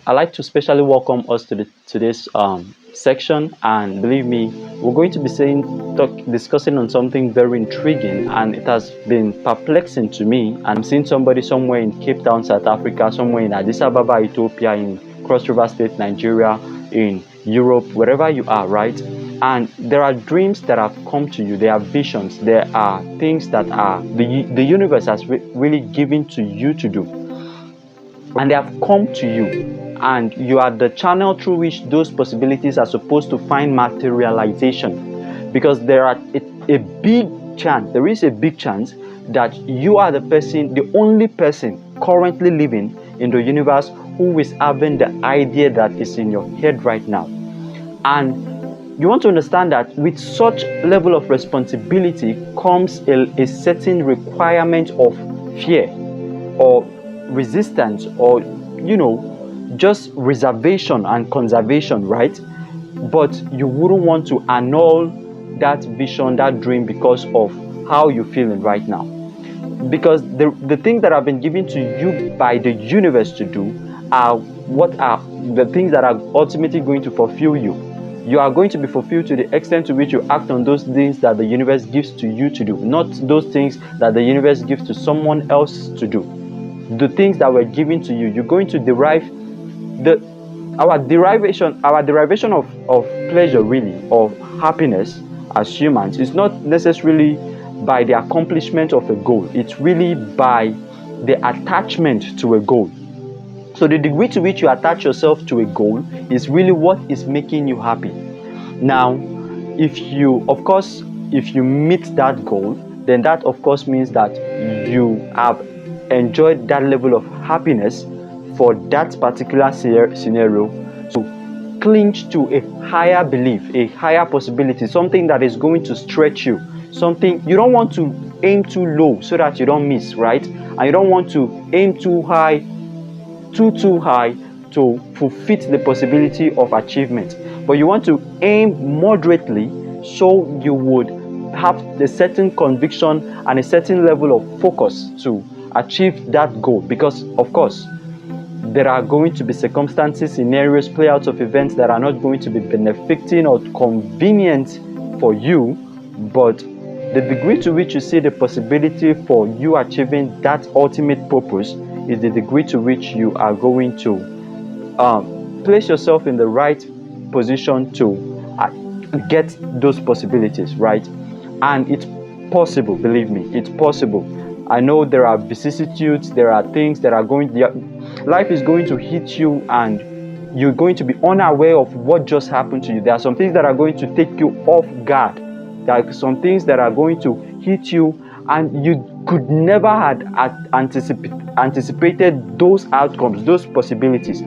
I'd like to specially welcome us to this section, and believe me, we're going to be discussing on something very intriguing, and it has been perplexing to me. And I'm seeing somebody somewhere in Cape Town, South Africa, somewhere in Addis Ababa, Ethiopia, in Cross River State, Nigeria, in Europe, wherever you are, right? And there are dreams that have come to you. There are visions. There are things that are the universe has really given to you to do, and they have come to you, and you are the channel through which those possibilities are supposed to find materialization, because there is a big chance that you are the only person currently living in the universe who is having the idea that is in your head right now. And you want to understand that with such level of responsibility comes a certain requirement of fear or resistance, or just reservation and conservation, right? But you wouldn't want to annul that vision, that dream, because of how you're feeling right now. Because the things that have been given to you by the universe to do are the things that are ultimately going to fulfill you. You are going to be fulfilled to the extent to which you act on those things that the universe gives to you to do, not those things that the universe gives to someone else to do. The things that were given to you, you're going to derive our derivation of pleasure, really, of happiness as humans, is not necessarily by the accomplishment of a goal. It's really by the attachment to a goal. So the degree to which you attach yourself to a goal is really what is making you happy. Now, if you meet that goal, then that of course means that you have enjoyed that level of happiness for that particular scenario. So cling to a higher belief, a higher possibility, something that is going to stretch you, something you don't want to aim too low so that you don't miss, right? And you don't want to aim too high to fulfill the possibility of achievement, but you want to aim moderately, so you would have a certain conviction and a certain level of focus to achieve that goal. Because of course there are going to be circumstances, scenarios, playouts of events that are not going to be benefiting or convenient for you, but the degree to which you see the possibility for you achieving that ultimate purpose is the degree to which you are going to place yourself in the right position to get those possibilities, right? And it's possible, believe me, it's possible. I know there are vicissitudes, there are things that life is going to hit you, and you're going to be unaware of what just happened to you. There are some things that are going to take you off guard. There are some things that are going to hit you, and you could never have anticipated those outcomes, those possibilities.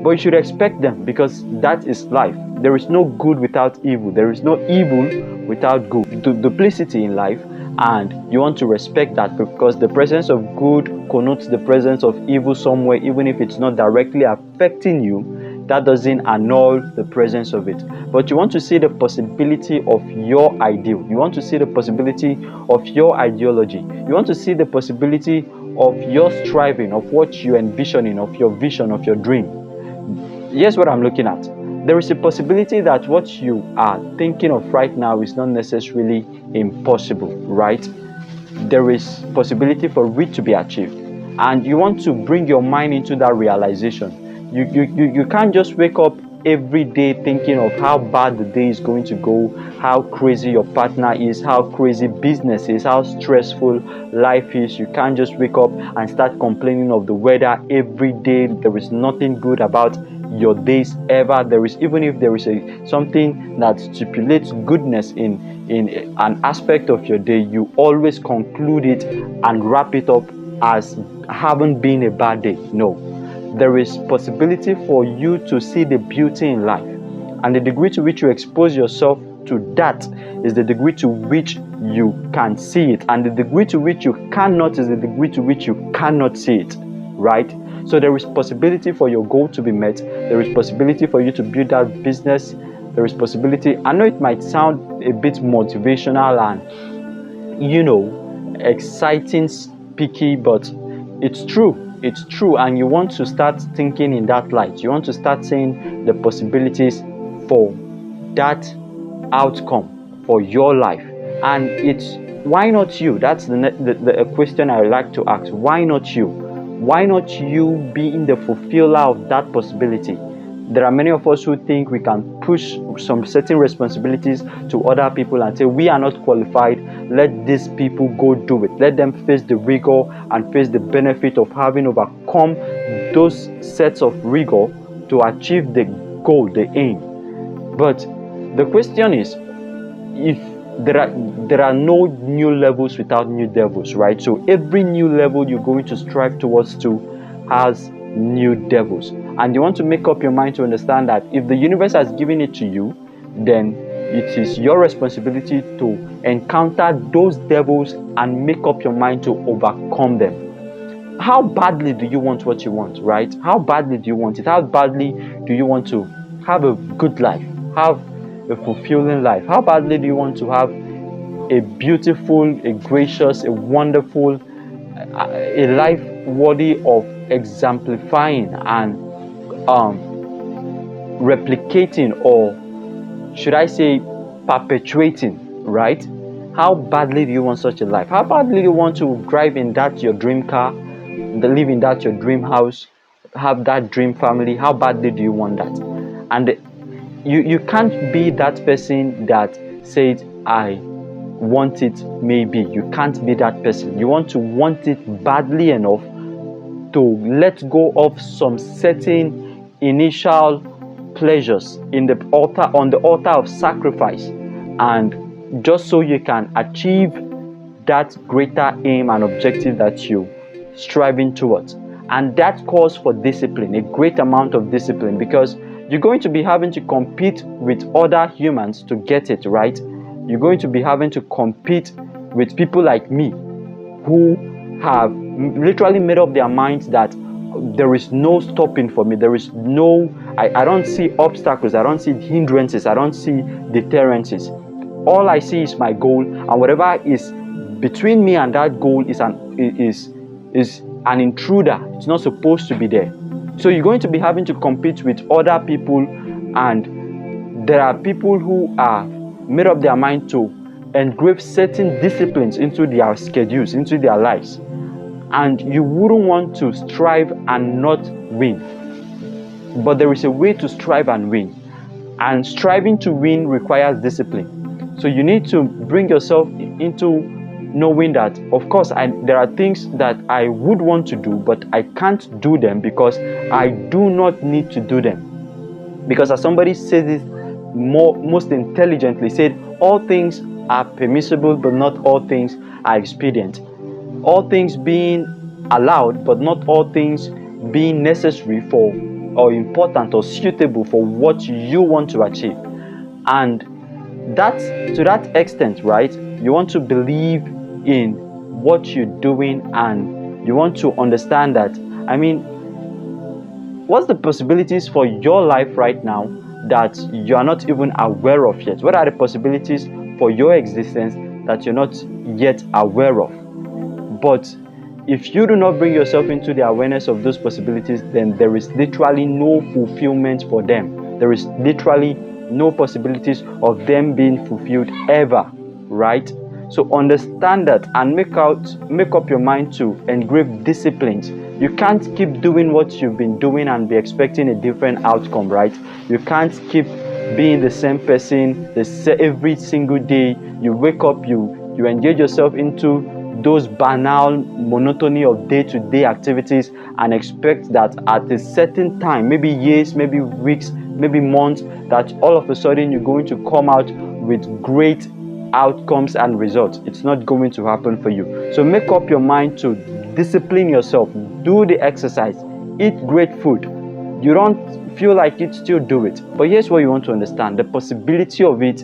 But you should expect them, because that is life. There is no good without evil. There is no evil without good. Duplicity in life, and you want to respect that, because the presence of good connotes the presence of evil somewhere, even if it's not directly affecting you. That doesn't annul the presence of it. But you want to see the possibility of your ideal. You want to see the possibility of your ideology. You want to see the possibility of your striving, of what you're envisioning, of your vision, of your dream. Here's what I'm looking at. There is a possibility that what you are thinking of right now is not necessarily impossible, right? There is possibility for it to be achieved. And you want to bring your mind into that realization. You can't just wake up every day thinking of how bad the day is going to go, how crazy your partner is, how crazy business is, how stressful life is. You can't just wake up and start complaining of the weather every day. There is nothing good about your days ever. Even if there is something that stipulates goodness in an aspect of your day, you always conclude it and wrap it up as having been a bad day. No. There is possibility for you to see the beauty in life, and the degree to which you expose yourself to that is the degree to which you can see it, and the degree to which you cannot is the degree to which you cannot see it, right? So there is possibility for your goal to be met. There is possibility for you to build that business. There is possibility. I know it might sound a bit motivational and exciting, speaky, but it's true. it's true, and you want to start thinking in that light. You want to start seeing the possibilities for that outcome for your life. And it's, why not you? That's the question I would like to ask. Why not you? Why not you being the fulfiller of that possibility? There are many of us who think we can push some certain responsibilities to other people and say, we are not qualified, let these people go do it. Let them face the rigor and face the benefit of having overcome those sets of rigor to achieve the goal, the aim. But the question is, if there are no new levels without new devils, right? So every new level you're going to strive towards to has new devils, and you want to make up your mind to understand that if the universe has given it to you, then it is your responsibility to encounter those devils and make up your mind to overcome them. How badly do you want what you want, right? How badly do you want it? How badly do you want to have a good life, have a fulfilling life? How badly do you want to have a beautiful, a gracious, a wonderful, a life worthy of exemplifying and replicating, or should I say perpetuating, right? How badly do you want such a life? How badly do you want to drive in that your dream car, live in that your dream house, have that dream family? How badly do you want that? And you can't be that person that said, I want it maybe. You can't be that person. You want to want it badly enough to let go of some certain initial pleasures on the altar of sacrifice, and just so you can achieve that greater aim and objective that you're striving towards. And that calls for discipline, a great amount of discipline, because you're going to be having to compete with other humans to get it, right? You're going to be having to compete with people like me who have literally made up their minds that there is no stopping for me. There is no, I don't see obstacles, I don't see hindrances, I don't see deterrences. All I see is my goal, and whatever is between me and that goal is an intruder. It's not supposed to be there. So you're going to be having to compete with other people, and there are people who are made up their mind to engrave certain disciplines into their schedules, into their lives, and you wouldn't want to strive and not win. But there is a way to strive and win, and striving to win requires discipline. So you need to bring yourself into knowing that, of course, there are things that I would want to do, but I can't do them because I do not need to do them. Because as somebody said it most intelligently, said, all things are permissible, but not all things are expedient. All things being allowed, but not all things being necessary for, or important, or suitable for what you want to achieve. And that's to that extent, right? You want to believe in what you're doing, and you want to understand that, I mean, what's the possibilities for your life right now that you are not even aware of yet? What are the possibilities for your existence that you're not yet aware of? But if you do not bring yourself into the awareness of those possibilities, then there is literally no fulfillment for them. There is literally no possibilities of them being fulfilled ever, right? So understand that and make up your mind to engrave disciplines. You can't keep doing what you've been doing and be expecting a different outcome, right? You can't keep being the same person every single day. You wake up, you engage yourself into those banal monotony of day-to-day activities and expect that at a certain time, maybe years, maybe weeks, maybe months, that all of a sudden you're going to come out with great outcomes and results. It's not going to happen for you. So make up your mind to discipline yourself. Do the exercise. Eat great food. You don't feel like it, still do it. But here's what you want to understand. The possibility of it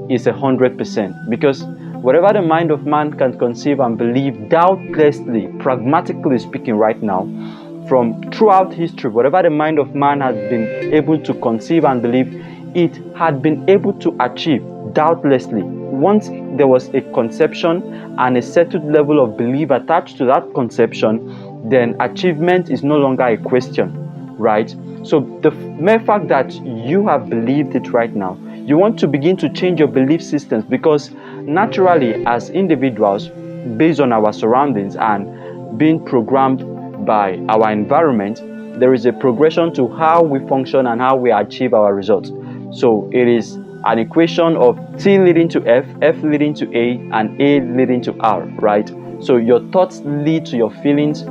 is 100%, because whatever the mind of man can conceive and believe, doubtlessly, pragmatically speaking right now, from throughout history, whatever the mind of man has been able to conceive and believe, it had been able to achieve, doubtlessly. Once there was a conception and a settled level of belief attached to that conception, then achievement is no longer a question, right? So the mere fact that you have believed it right now, you want to begin to change your belief systems, because naturally as individuals, based on our surroundings and being programmed by our environment, there is a progression to how we function and how we achieve our results. So it is an equation of T leading to F, F leading to A, and A leading to R, right? So your thoughts lead to your feelings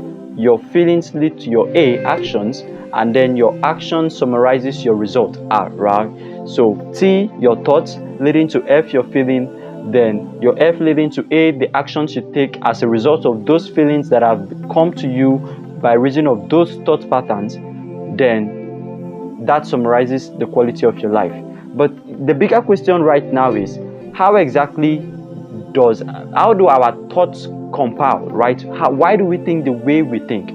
lead to your A, actions, and then your action summarizes your result, R, right? So T, your thoughts, leading to F, your feeling, then your F leading to A, the actions you take as a result of those feelings that have come to you by reason of those thought patterns, then that summarizes the quality of your life. But the bigger question right now is, how do our thoughts compile, right? Why do we think the way we think?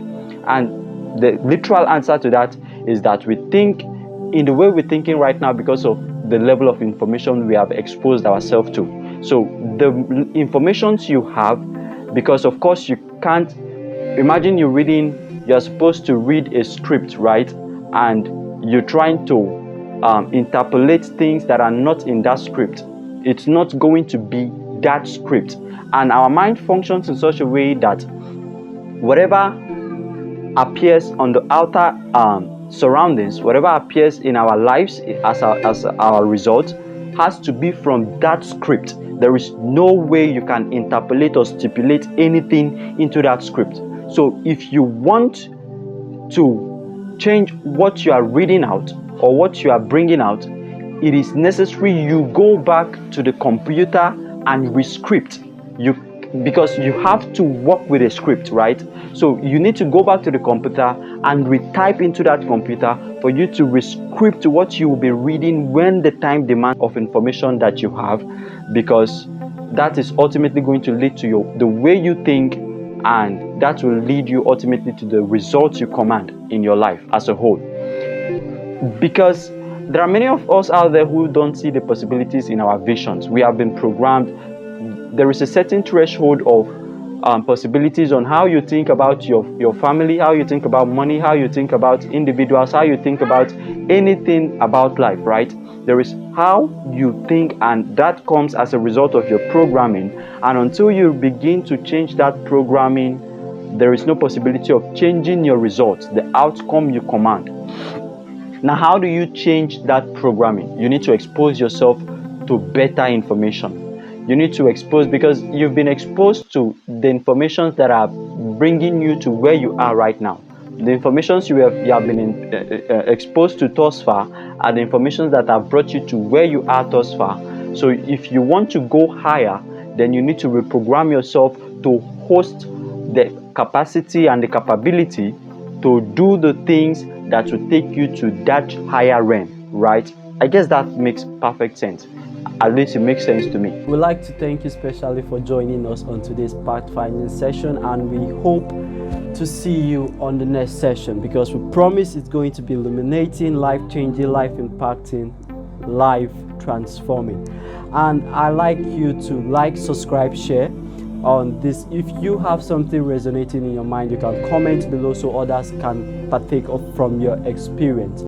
And the literal answer to that is that we think in the way we're thinking right now because of the level of information we have exposed ourselves to. So the informations you have, because of course you can't imagine you're supposed to read a script, right? And you're trying to interpolate things that are not in that script. It's not going to be that script. And our mind functions in such a way that whatever appears on the outer surroundings, whatever appears in our lives as our result, has to be from that script. There is no way you can interpolate or stipulate anything into that script. So if you want to change what you are reading out or what you are bringing out, it is necessary you go back to the computer and rescript. Because you have to work with a script, right? So you need to go back to the computer and retype into that computer for you to rescript what you will be reading when the time demand of information that you have, because that is ultimately going to lead to the way you think, and that will lead you ultimately to the results you command in your life as a whole. Because there are many of us out there who don't see the possibilities in our visions. We have been programmed. There is a certain threshold of possibilities on how you think about your family, how you think about money, how you think about individuals, how you think about anything about life, right? There is how you think, and that comes as a result of your programming. And until you begin to change that programming, there is no possibility of changing your results, the outcome you command. Now, how do you change that programming? You need to expose yourself to better information. You need to expose, because you've been exposed to the information that are bringing you to where you are right now. The information you have been exposed to thus far are the information that have brought you to where you are thus far. So if you want to go higher, then you need to reprogram yourself to host the capacity and the capability to do the things that will take you to that higher realm, right? I guess that makes perfect sense. At least it makes sense to me. We'd like to thank you specially for joining us on today's pathfinding session, and we hope to see you on the next session, because we promise it's going to be illuminating, life-changing, life-impacting, life-transforming. And I'd like you to like, subscribe, share on this. If you have something resonating in your mind, you can comment below so others can partake from your experience.